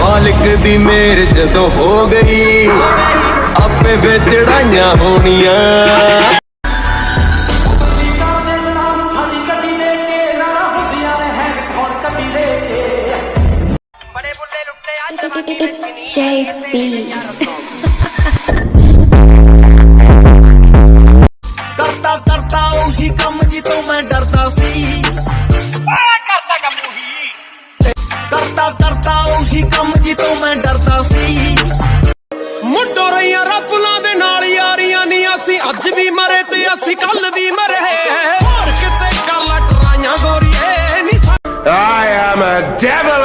मालिक दी मेहर जदों हो गई आपे वे चढ़ाइयां होनियां। It's JB. करता करता उही कम जी तो मैं डरता सी। करता करता उही कम जी तो मैं डरता सी। मुंडो रहिया रफला दे नाल यारियां नी असी अज भी मरे ते असी कल भी मरे। और किते गल टराइयां गोरीए नी। I am a devil